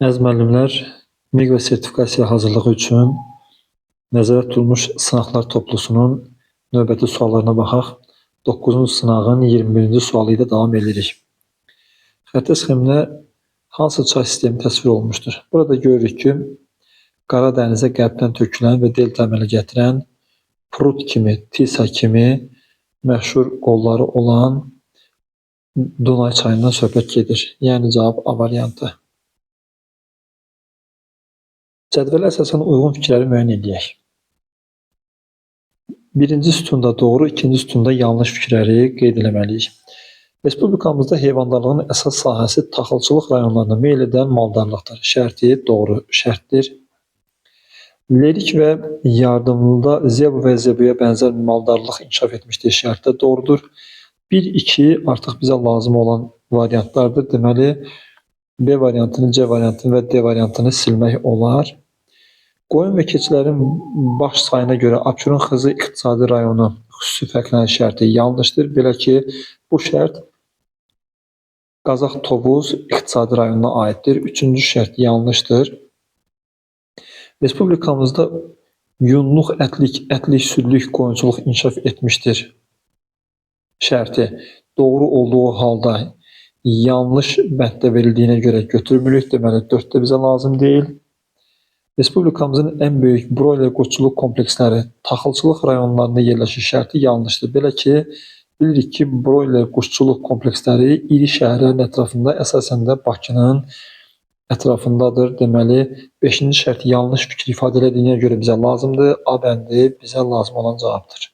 Əziz müəllimlər, MİQ və sertifikasiya hazırlığı üçün nəzərdə tutulmuş sınaqlar toplusunun növbəti suallarına baxaq. 9-cu sınağın 21-ci sualı ilə davam edirik. Xəritə sxeminə hansı çay sistemi təsvir olunmuşdur? Burada görürük ki, Qara dənizə qərbdən tökülən və delta əmələ gətirən Prut kimi, Tisa kimi məşhur qolları olan Dunay çayından söhbət gedir. Yəni cavab A variantı. Cədvələ əsasən uyğun fikirləri müəyyən edək. Birinci sütunda doğru, ikinci sütunda yanlış fikirləri qeyd eləməliyik. Respublikamızda heyvandarlığın əsas sahəsi taxılçılıq rayonlarına meyl edən maldarlıqdır. Şərti doğru şərtdir. Lerik və yardımlıda zebu və zebuya bənzər maldarlıq inkişaf etmişdir. Şərtdə doğrudur. 1-2 artıq bizə lazım olan variantlardır. Deməli, B variantını, C variantını və D variantını silmək olar. Qoyun və keçilərin baş sayına görə Abşeron Xızı İqtisadi rayonu xüsusi fərqlənən şərti yanlışdır. Belə ki, bu şərt Qazax Tovuz İqtisadi rayonuna aiddir. Üçüncü şərt yanlışdır. Respublikamızda yunluq, ətlik, südlük, qoyunçuluq inkişaf etmişdir. Şərti doğru olduğu halda yanlış bənddə verildiyinə görə götürmürük. Deməli, 4 bizə lazım deyil. Respublikamızın ən böyük broiler qoçuluq kompleksləri taxılçılıq rayonlarında yerləşir şərti yanlışdır. Belə ki, bilirik ki, broiler quşçuluq kompleksləri iri şəhərlərin ətrafında, əsasən də Bakının ətrafındadır. Deməli, 5-ci şərt yanlış fikir ifadə edildiyinə görə bizə lazımdır. A bəndi bizə lazım olan cavabdır.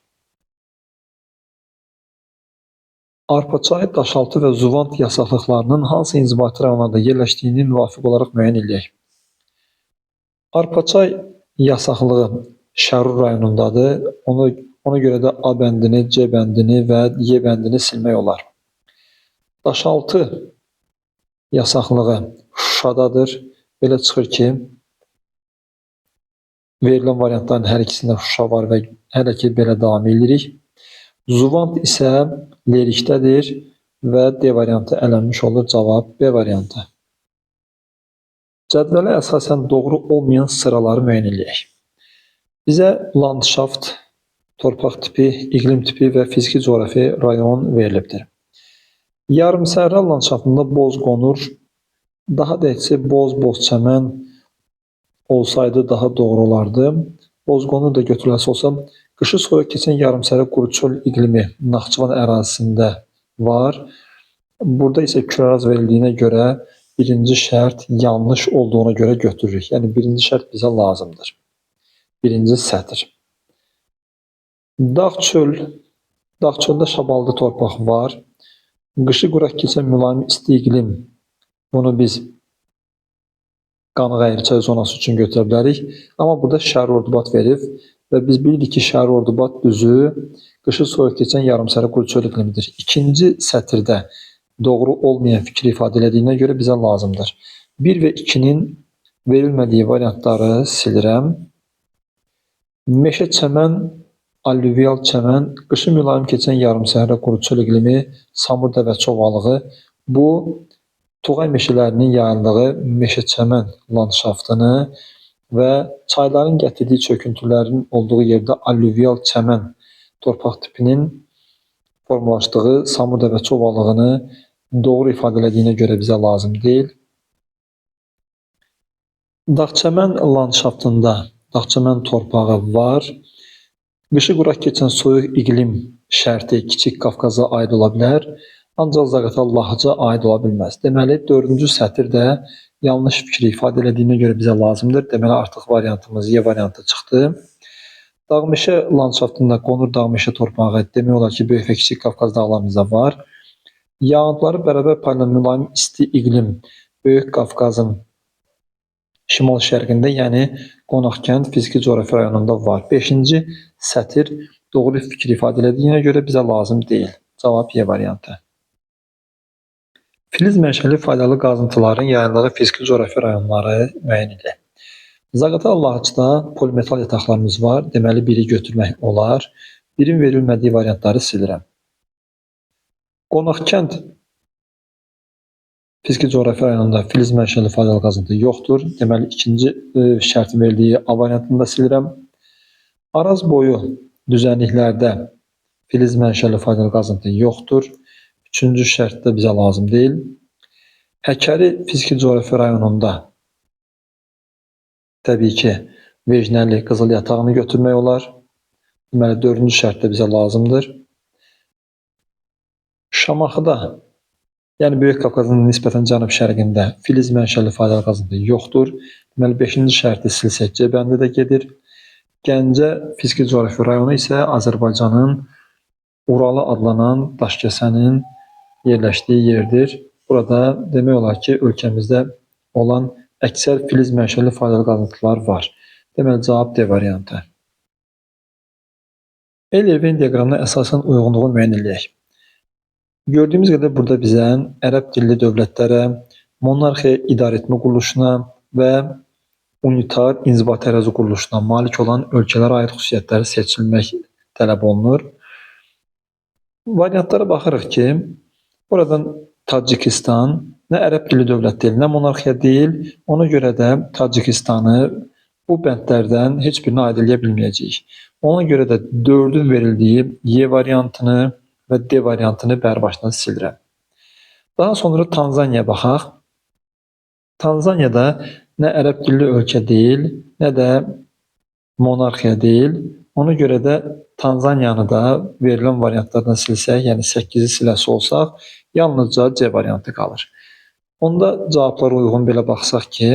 Arpaçay, Daşaltı və Zuvant yasaqlıqlarının hansı inzibati rayonlarda yerləşdiyini müvafiq olaraq müəyyən edək. Arpaçay yasaqlığı Şərur rayonundadır. Ona görə də A bəndini, C bəndini və Y bəndini silmək olar. Daşaltı yasaqlığı Şuşadadır. Belə çıxır ki, verilən variantların hər ikisində Şuşa var və hələ ki, belə davam edirik. Zuvant isə Lerikdədir və D variantı ələnmiş olur. Cavab B variantı. Cədvələ əsasən doğru olmayan sıraları müəyyən edək. Bizə landşaft, torpaq tipi, iqlim tipi və fiziki coğrafi rayon verilibdir. Yarımsəhra landşaftında boz qonur, daha dəqiqcə boz-çəmən olsaydı daha doğru olardı. Boz qonur da götürüləsi olsa, qışı soyuq keçən yarımsəhra quru çöl iqlimi Naxçıvan ərazisində var. Burada isə küraraz verildiyinə görə birinci şərt yanlış olduğuna görə götürürük. Yəni, birinci şərt bizə lazımdır. Birinci sətr. Dağ çöldə şabaldı torpaq var. Qışı quraq keçən mülayim isti iqlim. Bunu biz Qanğayırçay zonası üçün götürə bilərik. Amma burada Şərur-Ordubat verib və biz bilirik ki, Şərur-Ordubat düzü qışı soyuq keçən yarımsəhra quru çöl iqlimidir. İkinci sətirdə doğru olmayan fikri ifadə edildiyinə görə bizə lazımdır. 1 və 2-nin verilmədiyi variantları silirəm. Meşə çəmən, alluvial çəmən, qışı mülayim keçən yarımsəhra quru çöl iqlimi, samur dəvə çovalığı. Bu, Tuğay meşələrinin yayıldığı meşə çəmən landşaftını və çayların gətirdiyi çöküntülərin olduğu yerdə alluvial çəmən torpaq tipinin formalaşdığı samur dəvə çovalığını doğru ifadə edildiyinə görə bizə lazım deyil. Dağçəmən landşaftında dağçəmən torpağı var. Qışı quraq keçən soyuq iqlim şərti Kiçik Qafqaza aid ola bilər, ancaq Zaqatala Lahaca aid ola bilməz. Deməli, 4-cü sətirdə yanlış fikri ifadə edildiyinə görə bizə lazımdır. Deməli, artıq variantımız Y variantı çıxdı. Dağmeşə landşaftında qonur dağmeşə torpağı demək olar ki, Böyük və Kiçik Qafqaz dağlarımızda var. Yağıntıları bərabər paylanan mülayim isti iqlim Böyük Qafqazın şimal-şərqində, yəni Qonaqkənd fiziki coğrafi rayonunda var. 5-ci sətir doğru fikir ifadə edildiyinə görə bizə lazım deyil. Cavab Y variantı. Filiz mənşəli faydalı qazıntıların yayıldığı fiziki coğrafi rayonları müəyyən edək. Zaqatala Lahacda polimetal yataqlarımız var. Deməli, biri götürmək olar. Birin verilmədiyi variantları silirəm. Qonaqkənd fiziki coğrafi rayonunda filiz mənşəli faydalı qazıntı yoxdur. Deməli, ikinci şərtin verdiyi A variantını da silirəm. Araz boyu düzənliklərdə filiz mənşəli faydalı qazıntı yoxdur. Üçüncü şərt də bizə lazım deyil. Həkəri fiziki coğrafi rayonunda təbii ki, Vejnəli qızıl yatağını götürmək olar. Deməli, dördüncü şərt də bizə lazımdır. Şamaxıda, yəni Böyük Qafqazın nisbətən cənub-şərqində filiz mənşəli faydalı qazıntı yoxdur. Deməli, 5-ci şərti silsək C bəndi də gedir. Gəncə fiziki coğrafi rayonu isə Azərbaycanın Uralı adlanan daşkəsənin yerləşdiyi yerdir. Burada demək olar ki, ölkəmizdə olan əksər filiz mənşəli faydalı qazıntılar var. Deməli, cavab D variantı. Eyler-Venn diaqramına əsasən uyğunluğu müəyyən edək. Gördüyümüz qədər burada bizə ərəb dilli dövlətlərə, monarxiya idarəetmə quruluşuna və unitar inzibati ərazi quruluşuna malik olan ölkələrə aid xüsusiyyətləri seçilmək tələb olunur. Variantlara baxırıq ki, buradan Tacikistan nə ərəb dilli dövlət deyil, nə monarxiya deyil. Ona görə də Tacikistanı bu bəndlərdən heç birini aid edə bilməyəcəyik. Ona görə də 4-ün verildiyi Y variantını və D variantını bərbaşdan silirəm. Daha sonra Tanzaniya baxaq. Tanzaniyada nə ərəb dilli ölkə deyil, nə də monarxiya deyil. Ona görə də Tanzaniyanı da verilən variantlardan silsək, yəni 8-i siləsi olsaq, yalnızca C variantı qalır. Onda cavablara uyğun belə baxaq ki,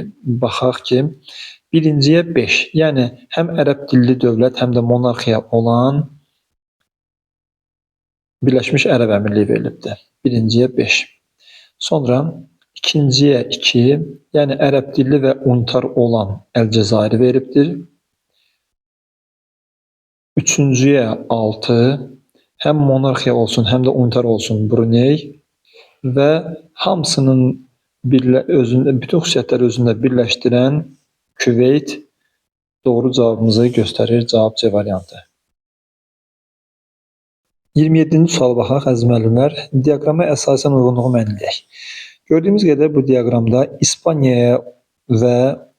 birinciyə 5, yəni həm ərəb dilli dövlət, həm də monarxiya olan Birləşmiş Ərəb Əmirliyi verilibdir. Birinciyə 5. Sonra ikinciyə 2, yəni ərəb dilli və unitar olan Əlcəzairi veribdir. Üçüncüyə 6, həm monarxiya olsun, həm də unitar olsun Bruney və hamısının bütün xüsusiyyətləri özündə birləşdirən Küveyt doğru cavabımızı göstərir. Cavab C variantı. 27-ci suala baxaq, əziz müəllimlər. Diaqrama əsasən uyğunluğu müəyyən edək. Gördüyümüz qədər bu diaqramda İspaniya və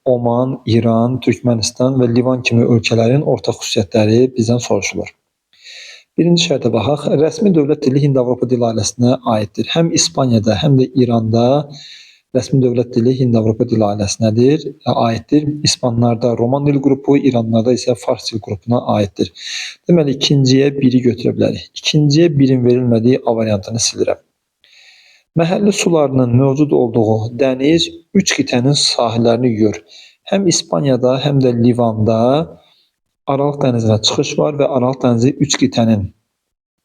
Oman, İran, Türkmənistan və Livan kimi ölkələrin ortaq xüsusiyyətləri bizdən soruşulur. Birinci şərtə baxaq. Rəsmi dövlət dili Hind-Avropa dil ailəsinə aiddir. Həm İspaniyada, həm də İranda rəsmi dövlət dili Hind-Avropa dil ailəsinədir, aiddir. İspanlarda Roman dil qrupu, İranlarda isə Fars dil qrupuna aiddir. Deməli, ikinciyə 1-i götürə bilərik. İkinciyə 1-in verilmədiyi A variantını silirəm. Məhəlli sularının mövcud olduğu dəniz 3 qitənin sahillərini yuyur. Həm İspaniyada, həm də Livanda Aralıq dənizinə çıxış var və Aralıq dənizi 3 qitənin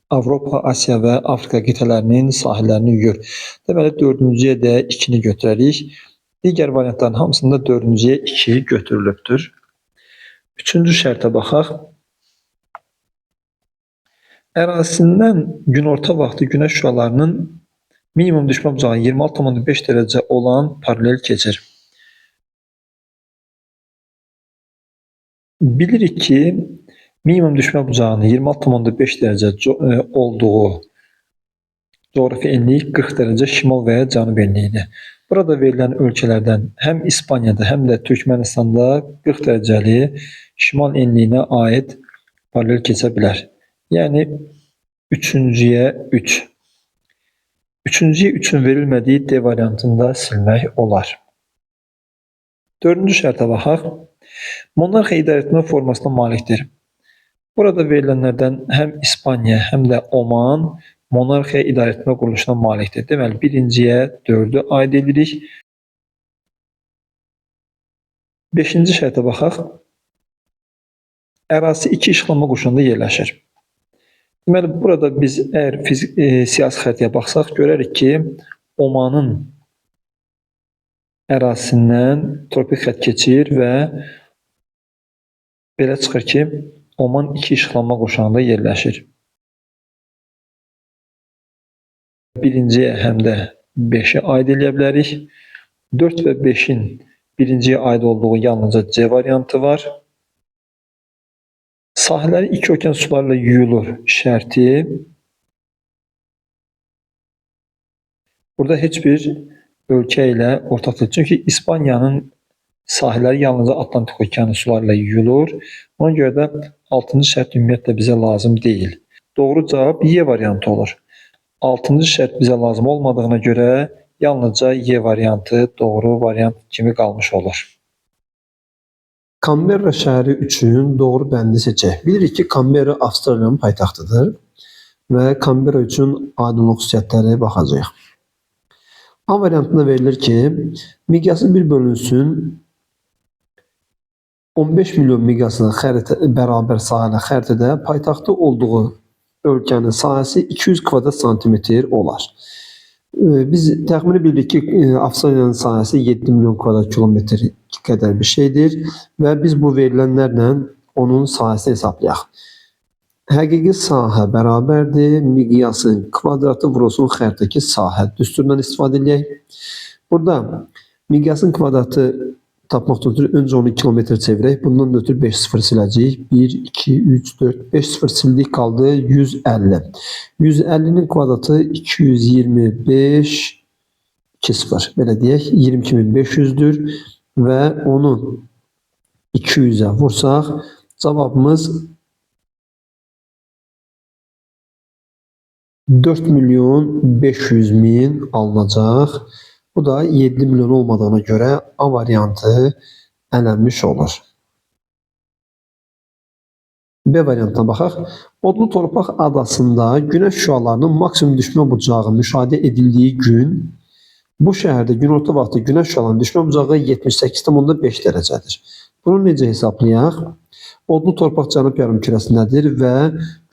Avropa, Asiya və Afrika qitələrinin sahillərini yuyur. Deməli, 4-cüyə də 2-ni götürərik. Digər variantların hamısında 4-cüyə 2 götürülübdür. 3-cü şərtə baxaq. Ərazisindən günorta vaxtı günəş şüalarının minimum düşmə bucağı 26,5 dərəcə olan paralel keçir. Bilirik ki, minimum düşmə bucağının 26,5 dərəcə olduğu coğrafi enlik 40 dərəcə şimal və ya cənub enliyidir. Burada verilən ölkələrdən həm İspaniyada, həm də Türkmənistanda 40 dərəcəli şimal enliyinə aid paralel keçə bilər. Yəni, 3-cüyə 3. 3-cüyə 3-ün verilmədiyi D variantını da silmək olar. 4-cü şərtə baxaq. Monarxiya idarəetmə formasına malikdir. Burada verilənlərdən həm İspaniya, həm də Oman monarxiya idarəetmə quruluşuna malikdir. Deməli, birinciyə 4-ü aid edirik. 5-ci şərtə baxaq. Ərazisi 2 işıqlanma qurşağında yerləşir. Deməli, burada biz əgər siyasi xəritəyə baxsaq, görərik ki, Omanın ərazisindən tropik xətt keçir və belə çıxır ki, Oman 2 işıqlanma qurşağında yerləşir. Birinciyə həm də 5-i aid edə bilərik. 4 və 5-in birinciyə aid olduğu yalnızca C variantı var. Sahilləri 2 okean sularla yuyulur şərti. Burada heç bir ölkə ilə ortaqdır. Çünki İspaniyanın sahilləri yalnızca Atlantik okeanı suları ilə yuyulur. Ona görə də 6-cı şərt ümumiyyətlə bizə lazım deyil. Doğru cavab Y variantı olur. 6-cı şərt bizə lazım olmadığına görə yalnızca Y variantı doğru variant kimi qalmış olur. Canberra şəhəri üçün doğru bəndi seçək. Bilirik ki, Canberra Avstraliyanın paytaxtıdır və Canberra üçün aydınlıq xüsusiyyətləri baxacağıq. A variantında verilir ki, miqyası bir bölünsün 15 milyon miqyasına bərabər sahələ xəritədə paytaxtı olduğu ölkənin sahəsi 200 kvadrat santimetr olar. Biz təxmini bilirik ki, Avstraliyanın sahəsi 7 milyon kvadrat kilometr qədər bir şeydir və biz bu verilənlərlə onun sahəsini hesablayaq. Həqiqi sahə bərabərdir, miqyasın kvadratı vurulsun xəritədəki sahə düsturundan istifadə edək. Burada miqyasın kvadratı tapmaq üçün öncə onu kilometr çevirək. Bundan ötürü 5 sıfır siləcəyik. 1, 2, 3, 4, 5 sıfır sildik, qaldı 150. 150'nin kvadratı 225, 2 sıfır. Belə deyək, 22.500'dür və onu 200'ə vursaq, cavabımız 4 milyon 500 min alınacaq. Bu da 7 milyon olmadığına görə A variantı ələnmiş olur. B variantına baxaq. Odlu Torpaq adasında günəş şüalarının maksimum düşmə bucağı müşahidə edildiyi gün bu şəhərdə günorta vaxtı günəş şüalarının düşmə bucağı 78,5 dərəcədir. Bunu necə hesablayaq? Odlu Torpaq cənub yarımkürəsindədir və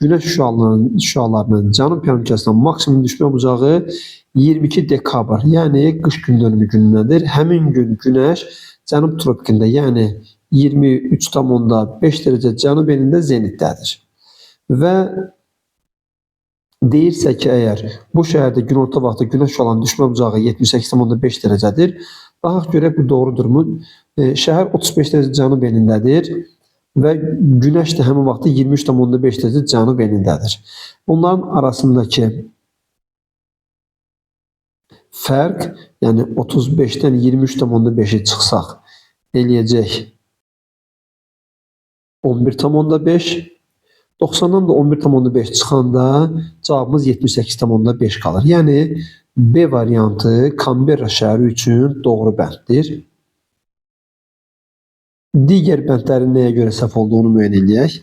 günəş şüalarının cənub yarımkürəsindən maksimum düşmə bucağı 22 dekabr, yəni qış gündönümü gününədir. Həmin gün günəş cənub tropikində, yəni 23,5 dərəcə cənub enində zenitdədir. Və deyirsə ki, əgər bu şəhərdə günorta vaxtı günəş şüalarının düşmə bucağı 78,5 dərəcədir, baxaq görək bu doğrudurmu? Şəhər 35 dərəcə cənub enindədir və günəş də həmin vaxtı 23,5 dərəcə cənub enindədir. Bunların arasındakı fərq, yəni 35-dən 23,5'i çıxsaq, eləyəcək 11,5. 90'dan da 11,5 çıxanda cavabımız 78,5 qalır. Yəni B variantı Canberra şəhəri üçün doğru bənddir. Digər bəndlərin nəyə görə səhv olduğunu müəyyən edək.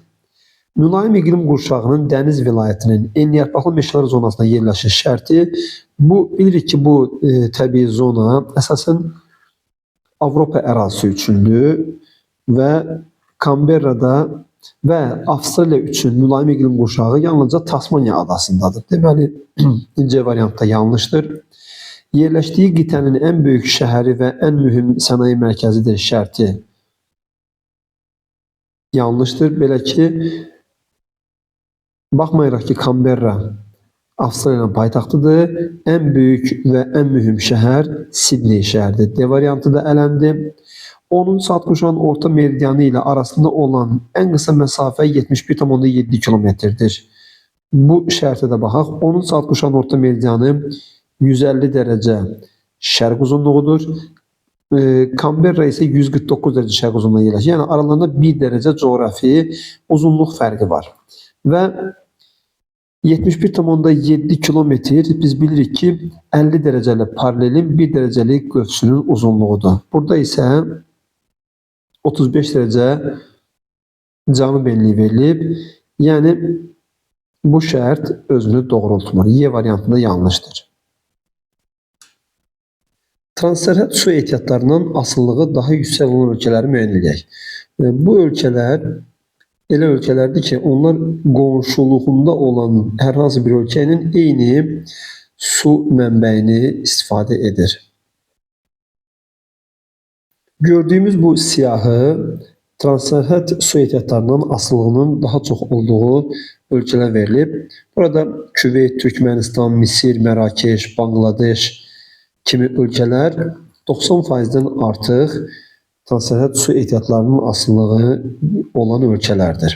Mülayim iqlim qurşağının dəniz vilayətinin enliyarpaqlı meşələr zonasına yerləşir şərti. Bilirik ki, bu təbii zona əsasən Avropa ərazisi üçündür və Canberra'da və Avstraliya üçün mülayim iqlim qurşağı yalnızca Tasmaniya adasındadır. Deməli, C variantda yanlışdır. Yerləşdiyi qitənin ən böyük şəhəri və ən mühüm sənaye mərkəzidir şərti yanlışdır. Belə ki, baxmayaraq ki, Canberra Avstraliyanın paytaxtıdır, ən böyük və ən mühüm şəhər Sidney şəhəridir. D variantı da ələndi. Onun saat quşağının orta meridianı ilə arasında olan ən qısa məsafə 71,7 kilometrdir. Bu şərtə də baxaq. Onun saat quşağının orta meridianı 150 dərəcə şərq uzunluğudur. Canberra isə 149 dərəcə şərq uzunluğuna yerləşir. Yəni aralarında 1 dərəcə coğrafi uzunluq fərqi var. Və 71,7 kilometr biz bilirik ki 50 dərəcəli paralelin 1 dərəcəlik qövsünün uzunluğudur. Burada isə 35 dərəcə cənub enliyi verilib. Yəni bu şərt özünü doğrultmur. Y variantında yanlışdır. Transsərhəd su ehtiyatlarının asılılığı daha yüksək olan ölkələri müəyyən edək. Bu ölkələr elə ölkələrdir ki, onlar qonşuluğunda olan hər hansı bir ölkənin eyni su mənbəyini istifadə edir. Gördüyümüz bu siyahı transsərhəd su ehtiyatlarının asılılığının daha çox olduğu ölkələr verilib. Burada Küveyt, Türkmənistan, Misir, Mərakeş, Bangladeş kimi ölkələr 90%'dən artıq transsərhəd su ehtiyatlarının asılılığı olan ölkələrdir.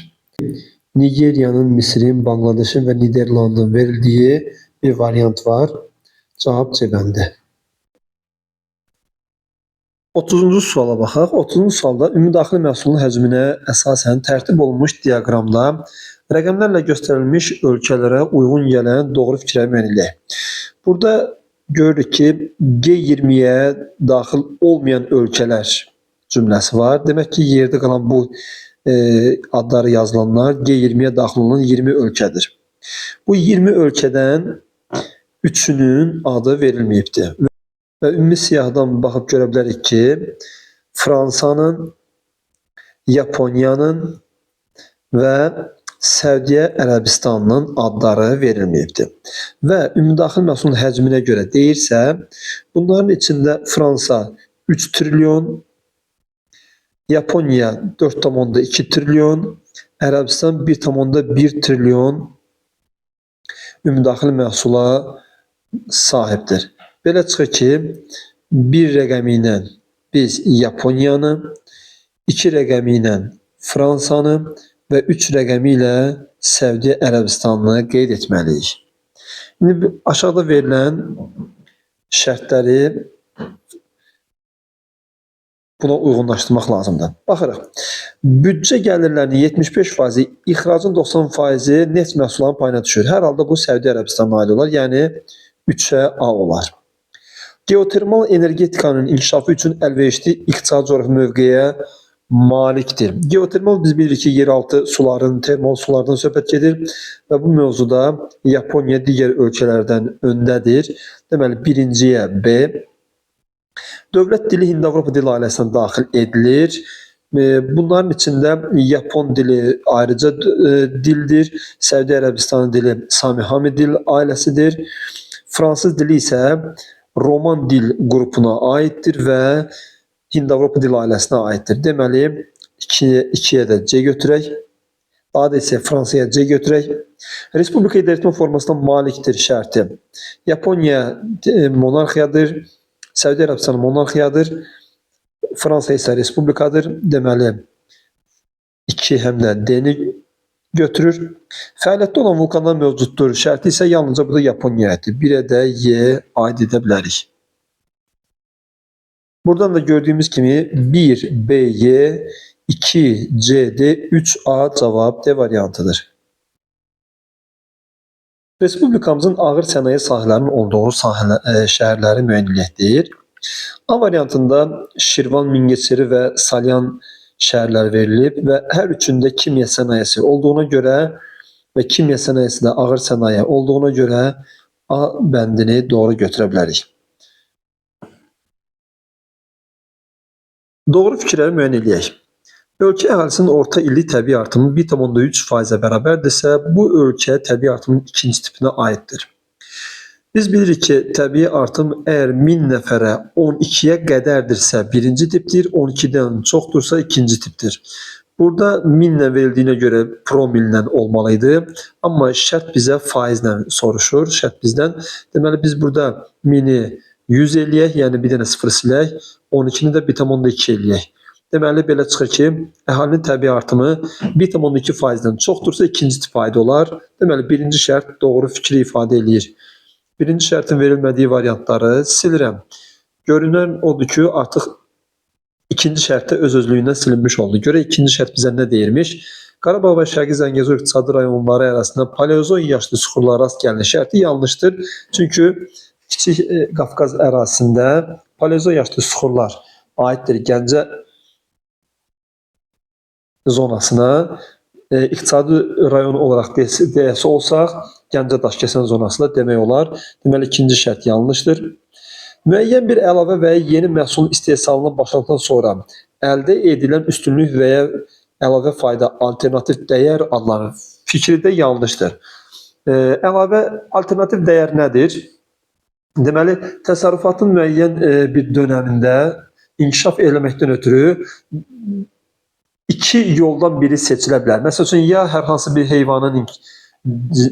Nigeriyanın, Misirin, Bangladeşin və Niderlandın verildiyi bir variant var. Cavab C bəndi. 30-cu suala baxaq. 30-cu sualda ümumdaxili məhsulun həcminə əsasən tərtib olunmuş diaqramda rəqəmlərlə göstərilmiş ölkələrə uyğun gələn doğru fikrə müəyyən edək. Burada görürük ki, G20-yə daxil olmayan ölkələr cümləsi var. Demək ki, yerdə qalan bu adları yazılanlar G20-yə daxil olan 20 ölkədir. Bu 20 ölkədən 3-ünün adı verilməyibdir. Və ümumi siyahıdan baxıb görə bilərik ki, Fransanın, Yaponiyanın və Səudiyyə Ərəbistanının adları verilməyibdir. Və ümumdaxili məhsulun həcminə görə deyirsə, bunların içində Fransa 3 trilyon, Yaponiya 4,2 trilyon, Ərəbistan 1,1 trilyon ümumdaxili məhsula sahibdir. Belə çıxır ki, 1 rəqəmi ilə biz Yaponiyanı, 2 rəqəmi ilə Fransanı və 3 rəqəmi ilə Səudiyyə Ərəbistanını qeyd etməliyik. İndi aşağıda verilən şərtləri buna uyğunlaşdırmaq lazımdır. Baxırıq. Büdcə gəlirlərinin 75%, ixracın 90%, neft məhsullarının payına düşür. Hər halda bu Səudiyyə Ərəbistanına aid olar, yəni 3-ə A olar. Geotermal energetikanın inkişafı üçün əlverişli iqtisadi coğrafi mövqeyə malikdir. Geotermal biz bilirik ki, yeraltı suların, termal sulardan söhbət gedir və bu mövzuda Yaponiya digər ölkələrdən öndədir. Deməli, birinciyə B. Dövlət dili Hind-Avropa dil ailəsinə daxil edilir. Bunların içində Yapon dili ayrıca dildir. Səudiyyə Ərəbistanı dili Samihami dil ailəsidir. Fransız dili isə Roman dil qrupuna aiddir və Hind-Avropa dil ailəsinə aiddir. Deməli, 2-yə də C götürək. A-da isə Fransaya C götürək. Respublika idarəetmə formasına malikdir şərti. Yaponiya monarxiyadır. Səudiyyə Ərəbistanı monarxiyadır. Fransa isə respublikadır. Deməli, 2 həm də D-ni götürür. Fəaliyyətdə olan vulkanlar mövcuddur. Şərti isə yalnızca burada Yaponiyədir. 1-ə də Y aid edə bilərik. Buradan da gördüyümüz kimi 1 B, Y, 2 C, D, 3 A cavab D variantıdır. Respublikamızın ağır sənaye sahələrinin olduğu şəhərləri müəyyən edək. A variantında Şirvan, Mingəçevir və Salyan şəhərlər verilib və hər üçündə kimya sənayesi olduğuna görə və kimya sənayesi də ağır sənaye olduğuna görə A bəndini doğru götürə bilərik. Doğru fikirləri müəyyən edək. Ölkə əhalisinin orta illik təbii artımı 1,3%-ə bərabərdirsə, bu ölkə təbii artımın ikinci tipinə aiddir. Biz bilirik ki, təbii artım əgər 1000 nəfərə 12-yə qədərdirsə birinci tipdir, 12-dən çoxdursa ikinci tipdir. Burada 1000-lə verildiyinə görə promillə olmalıydı, amma şərt bizə faizlə soruşur, şərt bizdən. Deməli, biz burada 1000-i 100 eləyək, yəni bir dənə 0 silək, 12-ni də 1,2 eləyək. Deməli, belə çıxır ki, əhalinin təbii artımı 1,2%-dən çoxdursa ikinci tip aid olar. Deməli, birinci şərt doğru fikri ifadə eləyir. Birinci şərtin verilmədiyi variantları silirəm. Görünən odur ki, artıq ikinci şərtdə öz-özlüyündən silinmiş oldu. Görə ikinci şərt bizə nə deyirmiş? Qarabağ və Şərqi Zəngəzur iqtisadi rayonları arasında paleozon yaşlı süxurlara rast gəlinir. Şərti yanlışdır. Çünki Kiçik Qafqaz ərazisində paleozon yaşlı süxurlar aiddir Gəncə zonasına. İqtisadi rayon olaraq deyəsi olsaq, Gəncə Daşkəsən zonasında demək olar. Deməli, ikinci şərt yanlışdır. Müəyyən bir əlavə və ya yeni məhsulun istehsalına başladıqdan sonra əldə edilən üstünlük və ya əlavə fayda alternativ dəyər adları fikri də yanlışdır. Əlavə alternativ dəyər nədir? Deməli, təsərrüfatın müəyyən bir dönəmində inkişaf eləməkdən ötürü iki yoldan biri seçilə bilər. Məsəl üçün, ya hər hansı bir heyvanın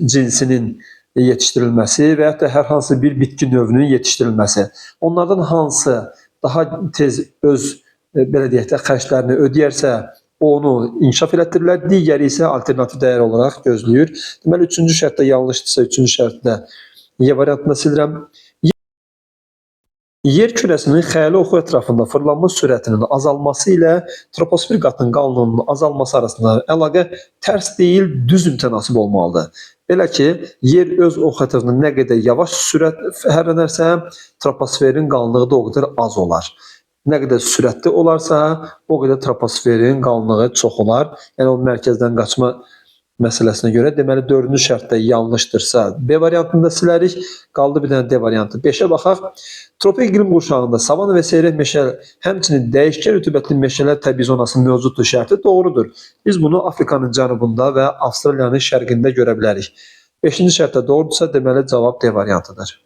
cinsinin yetişdirilməsi və ya da hər hansı bir bitki növünün yetişdirilməsi. Onlardan hansı daha tez öz belə deyək də xərclərini ödəyərsə, onu inkişaf elətdirirlər, digəri isə alternativ dəyər olaraq gözləyir. Deməli, üçüncü şərtdə yanlışdırsa, üçüncü şərtdə Y variantını silirəm. Yer kürəsinin xəyali oxu ətrafında fırlanma sürətinin azalması ilə troposfer qatının qalınlığının azalması arasında əlaqə tərs deyil, düz mütənasib olmalıdır. Belə ki, yer öz oxu ətrafında nə qədər yavaş sürət hərlənərsə, troposferin qalınlığı da o qədər az olar. Nə qədər sürətli olarsa, o qədər troposferin qalınlığı çox olar. Yəni o mərkəzdən qaçma məsələsinə görə deməli 4-cü şərtdə yanlışdırsa B variantında silərik. Qaldı bir dənə D variantı. 5-ə baxaq. Tropik iqlim qurşağında savanna və seyrək meşə, həmçinin dəyişkən rütubətli meşələr təbii zonasının mövcudluğu şərti doğrudur. Biz bunu Afrikanın cənubunda və Avstraliyanın şərqində görə bilərik. 5-ci şərtdə doğrudursa, deməli cavab D variantıdır.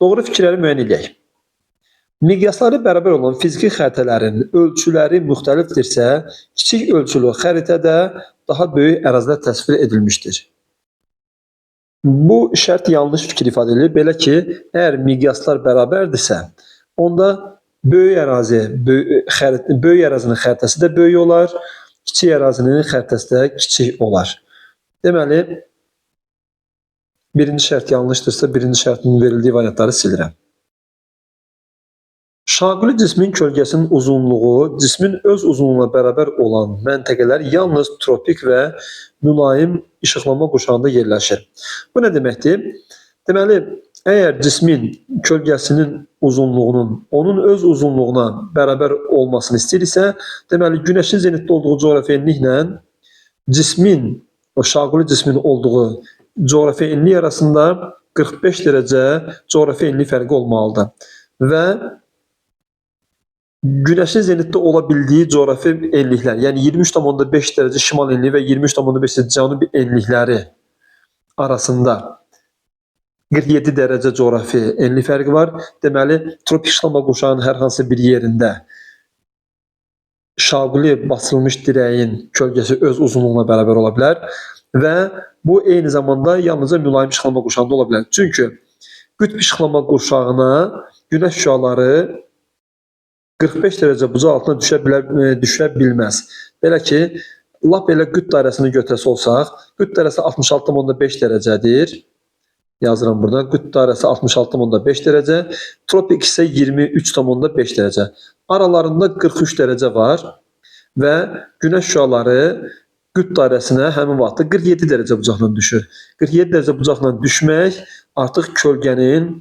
Doğru fikirləri müəyyən edək. Miqyasları bərabər olan fiziki xəritələrin ölçüləri müxtəlifdirsə, kiçik ölçülü xəritədə daha böyük ərazilər təsvir edilmişdir. Bu şərt yanlış fikir ifadə edir. Belə ki, əgər miqyaslar bərabərdirsə, onda böyük ərazinin xəritəsi də böyük olar, kiçik ərazinin xəritəsi də kiçik olar. Deməli, birinci şərt yanlışdırsa, birinci şərtin verildiyi variantları silirəm. Şaquli cismin kölgəsinin uzunluğu cismin öz uzunluğuna bərabər olan məntəqələr yalnız tropik və mülayim işıqlanma qurşağında yerləşir. Bu nə deməkdir? Deməli, əgər cismin kölgəsinin uzunluğunun onun öz uzunluğuna bərabər olmasını istəyirsə, deməli, günəşin zenitdə olduğu coğrafi enliklə cismin, o şaquli cismin olduğu coğrafi enlik arasında 45 dərəcə coğrafi enlik fərqi olmalıdır. Və Günəşin zenitdə ola bildiyi coğrafi enliklər, yəni 23,5 dərəcə şimal enliyi və 23,5 dərəcə cənubi enlikləri arasında 47 dərəcə coğrafi enlik fərqi var. Deməli, tropik işıqlanma qurşağının hər hansı bir yerində şaquli basılmış dirəyin kölgəsi öz uzunluğuna bərabər ola bilər və bu eyni zamanda yalnızca mülayim işıqlanma qurşağında ola bilər. Çünki qütb işıqlanma qurşağına günəş şüaları 45 dərəcə bucaq altına düşə bilməz. Belə ki, lap elə qütb dairəsini götürəsi olsaq, qütb dairəsi 66,5 dərəcədir. Yazıram burada. Qütb dairəsi 66,5 dərəcə, tropik isə 23,5 dərəcə. Aralarında 43 dərəcə var və günəş şüaları qütb dairəsinə həmin vaxtda 47 dərəcə bucaqla düşür. 47 dərəcə bucaqla düşmək artıq kölgənin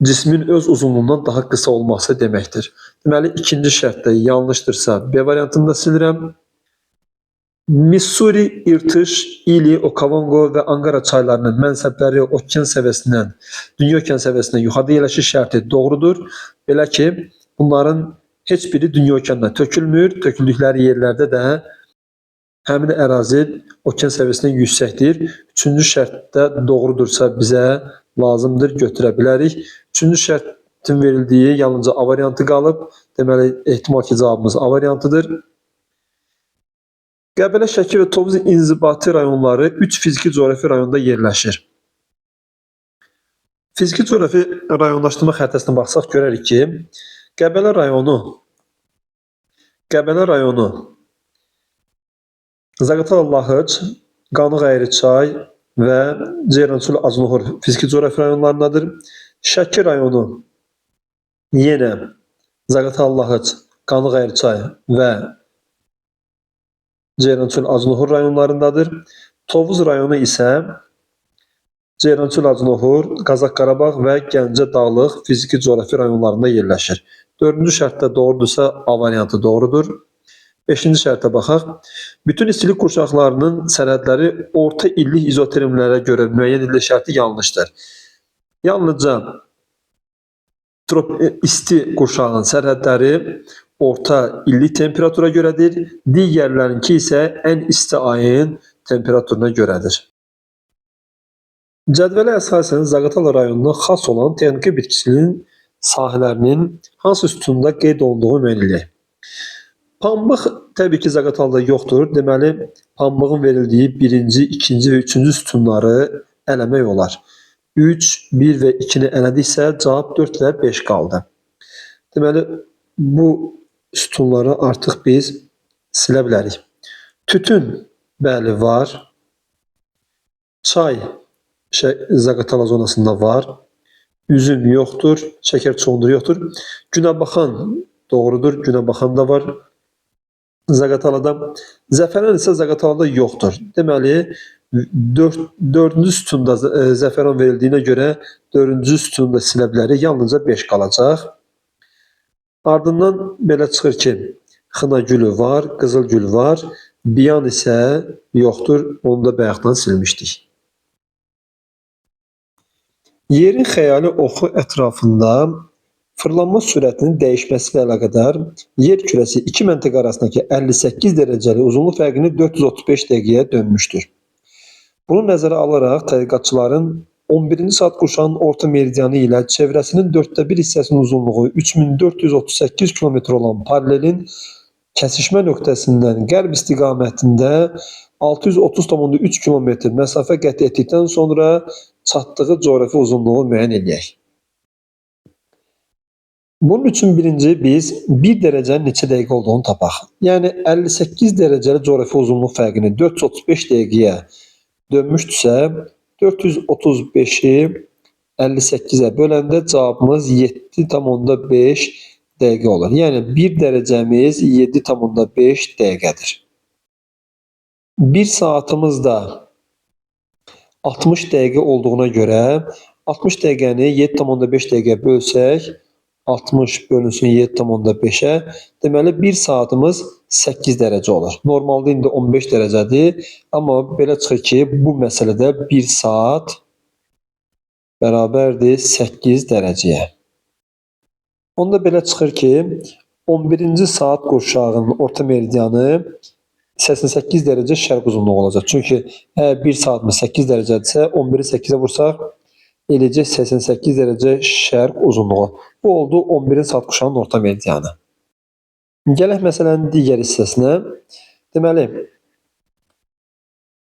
cismin öz uzunluğundan daha qısa olması deməkdir. Deməli, ikinci şərtdə yanlışdırsa B variantında silirəm. Missouri, İrtiş, İli, Okavango və Angara çaylarının mənsəbləri okean səviyyəsindən, dünya okean səviyyəsindən yuxarıda yerləşir şərti doğrudur. Belə ki, bunların heç biri dünya okeanına tökülmür. Töküldükləri yerlərdə də həmin ərazi okean səviyyəsindən yüksəkdir. Üçüncü şərtdə doğrudursa bizə lazımdır, götürə bilərik. Üçüncü şərtin verildiyi yalnızca A variantı qalıb. Deməli, ehtimal ki, cavabımız A variantıdır. Qəbələ, Şəki və Tovuz inzibati rayonları 3 fiziki coğrafi rayonda yerləşir. Fiziki coğrafi rayonlaşdırma xəritəsinə baxsaq görərik ki, Qəbələ rayonu Zaqatala, Lahıc, Qanıq Əyriçay və Ceyrançul, Acınahor fiziki coğrafi rayonlarındadır. Şəki rayonu yenə Zaqatala, Lahıc, Qanıq Əyriçay və Ceyrançul, Acınahor rayonlarındadır. Tovuz rayonu isə Ceyrançul, Acınahor, Qazax Qarabağ və Gəncə Dağlıq fiziki coğrafi rayonlarında yerləşir. Dördüncü şərtdə doğrudursa A variantı doğrudur. Beşinci şərtə baxaq. Bütün istilik qurşaqlarının sərhədləri orta illik izotermlərə görə müəyyən edilir şərti yanlışdır. Yalnızca isti qurşağın sərhədləri orta illik temperatura görədir. Digərlərinki isə ən isti ayın temperaturuna görədir. Cədvələ əsasən Zaqatala rayonuna xas olan texniki bitkisinin sahələrinin hansı sütunda qeyd olunduğu müəyyən edilir. Pambıq təbii ki, Zaqatalada yoxdur. Deməli, pambığın verildiyi birinci, ikinci və üçüncü sütunları eləmək olar. 3, 1 və 2-ni elədiksə cavab 4 və 5 qaldı. Deməli, bu sütunları artıq biz silə bilərik. Tütün, bəli, var. Çay Zaqatala zonasında var. üzüm yoxdur, şəkər çoğunluğu yoxdur. Günəbaxan doğrudur, Günəbaxan da var Zaqatalada. Zəfəran isə Zaqatalada yoxdur. Deməli, 4-cü sütunda zəfəran verildiyinə görə 4-cü sütunu da silə bilərik. Yalnızca 5 qalacaq. Ardından belə çıxır ki, xına gülü var, qızıl gül var. Biyan isə yoxdur. Onu da bayaqdan silmişdik. Yerin xəyali oxu ətrafında fırlanma sürətinin dəyişməsi ilə əlaqədar yer kürəsi iki məntəqə arasındakı 58 dərəcəli uzunluq fərqini 435 dəqiqəyə dönmüşdür. Bunu nəzərə alaraq tədqiqatçıların 11-ci saat qurşağının orta meridianı ilə çevrəsinin 1/4 hissəsinin uzunluğu 3438 km olan paralelin kəsişmə nöqtəsindən qərb istiqamətində 630,3 km məsafə qət etdikdən sonra çatdığı coğrafi uzunluğu müəyyən edək. Bunun üçün birinci biz 1 dərəcənin neçə dəqiqə olduğunu tapaq. Yəni 58 dərəcəli coğrafi uzunluq fərqini 435 dəqiqəyə dönmüşdürsə, 435-i 58-ə böləndə cavabımız 7,5 dəqiqə olur. Yəni 1 dərəcəmiz 7,5 dəqiqədir. 1 saatımız da 60 dəqiqə olduğuna görə 60 dəqiqəni 7,5 dəqiqə bölsək, 60 bölünsün 7,5-ə, deməli 1 saatımız 8 dərəcə olur. Normalda indi 15 dərəcədir, amma belə çıxır ki, bu məsələdə 1 saat bərabərdir 8 dərəcəyə. Onda belə çıxır ki, 11-ci saat qurşağının orta meridianı 88 dərəcə şərq uzunluğu olacaq. Çünki əgər 1 saatımız 8 dərəcədirsə, 11-i 8-ə vursaq, eləcək 88 dərəcə şərq uzunluğu. Bu oldu 11-ci saat qurşağının orta meridianı. Gələk məsələnin digər hissəsinə. Deməli,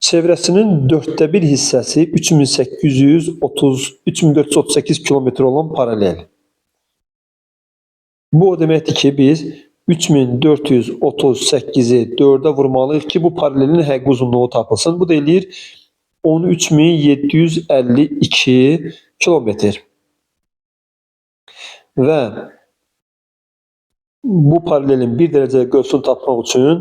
çevrəsinin 1/4 hissəsi 3438 km olan paralel. Bu o deməkdir ki, biz 3438-i 4-ə vurmalıyıq ki, bu paralelin həqiqi uzunluğu tapılsın. Bu da eləyir 13752 kilometr. Və bu paralelin 1 dərəcəlik ölçüsünü tapmaq üçün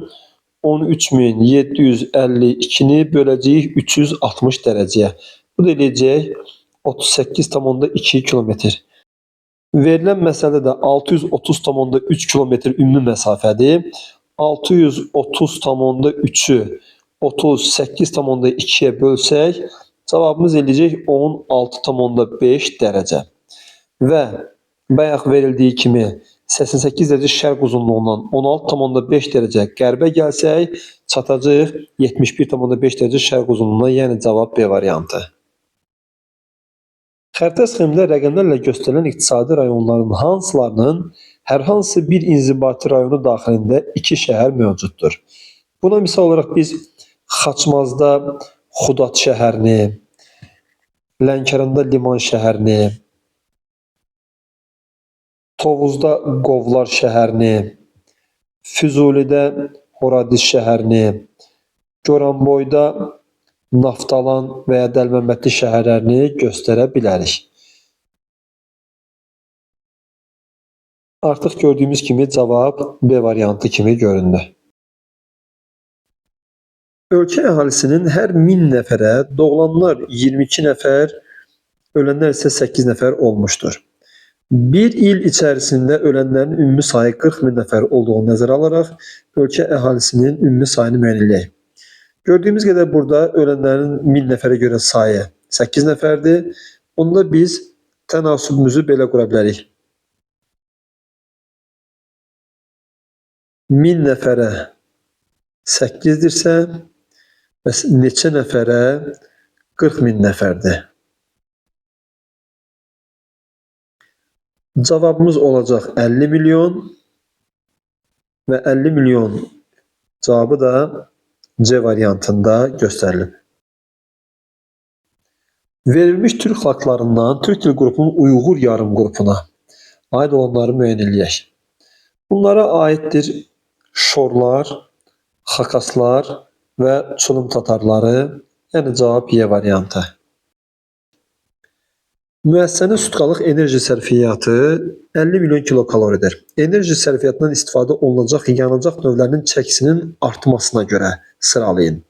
13752-ni böləcəyik 360 dərəcəyə. Bu da eləyəcək 38,2 kilometr. Verilən məsələdə də 630,3 kilometr ümumi məsafədir. 630,3-ü 38,2-yə bölsək, cavabımız eləyəcək 16,5 dərəcə. Və bayaq verildiyi kimi 88 dərəcə şərq uzunluğundan 16,5 dərəcə qərbə gəlsək, çatacaq 71,5 dərəcə şərq uzunluğuna, yəni cavab B variantı. Xəritə sxemində rəqəmlərlə göstərilən iqtisadi rayonların hansılarının hər hansı bir inzibati rayonu daxilində 2 şəhər mövcuddur? Buna misal olaraq biz Xaçmazda Xudat şəhərini, Lənkəranda Liman şəhərini, Tovuzda Qovlar şəhərini, Füzulidə Horadiz şəhərini, Goranboyda Naftalan və ya Dəlməmbətli şəhərlərini göstərə bilərik. Artıq gördüyümüz kimi cavab B variantı kimi göründü. Ölkə əhalisinin hər 1000 nəfərə doğulanlar 22 nəfər, ölənlər isə 8 nəfər olmuşdur. Bir il içərisində ölənlərin ümumi sayı 40.000 nəfər olduğunu nəzərə alaraq ölkə əhalisinin ümumi sayını müəyyən edək. Gördüyümüz qədər burada ölənlərin 1000 nəfərə görə sayı 8 nəfərdir. Onda biz tənasübümüzü belə qura bilərik. 1000 nəfərə 8-dirsə, neçə nəfərə 40.000 nəfərdir. Cavabımız olacaq 50 milyon və 50 milyon cavabı da C variantında göstərilib. Verilmiş türk xalqlarından Türk dil qrupunun Uyğur yarım qrupuna aid olanları müəyyən edək. Bunlara aiddir Şorlar, Xakaslar və Çulum tatarları, yəni cavab Y variantı. Müəssisənin sutkalıq enerji sərfiyyatı 50 milyon kilokaloridir. Enerji sərfiyyatından istifadə olunacaq yanacaq növlərinin çəkisinin artmasına görə sıralayın.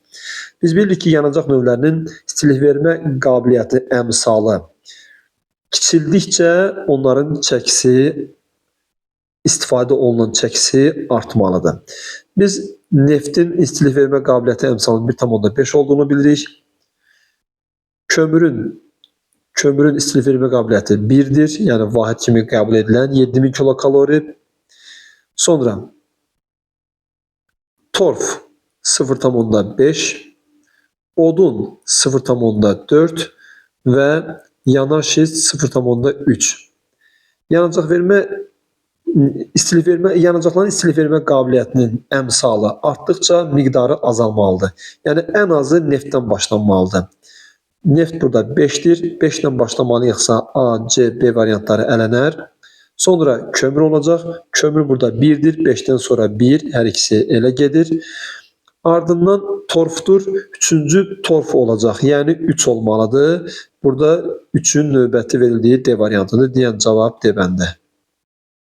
Biz bilirik ki, yanacaq növlərinin istilik vermə qabiliyyəti əmsalı kiçildikcə onların çəkisi, istifadə olunan çəkisi artmalıdır. Biz neftin istilik vermə qabiliyyəti əmsalının 1,5 olduğunu bilirik. Kömürün istilik vermə qabiliyyəti 1-dir, yəni vahid kimi qəbul edilən 7000 kilokalori. Sonra torf 0,5, odun 0,4 və yanar şist 0,3. Yanacaqların istilik vermə qabiliyyətinin əmsalı artdıqca miqdarı azalmalıdır. Yəni ən azı neftdən başlanmalıdır. Neft burada 5'dir. 5'den başlamalıyıqsa A, C, B variantları ələnər. Sonra kömür olacaq. Kömür burada 1'dir. 5'den sonra 1. Hər ikisi elə gedir. Ardından torfdur. Üçüncü torf olacaq. Yəni 3 olmalıdır. Burada 3'ün növbəti verildiyi D variantıdır. Deyən cavab D bəndə.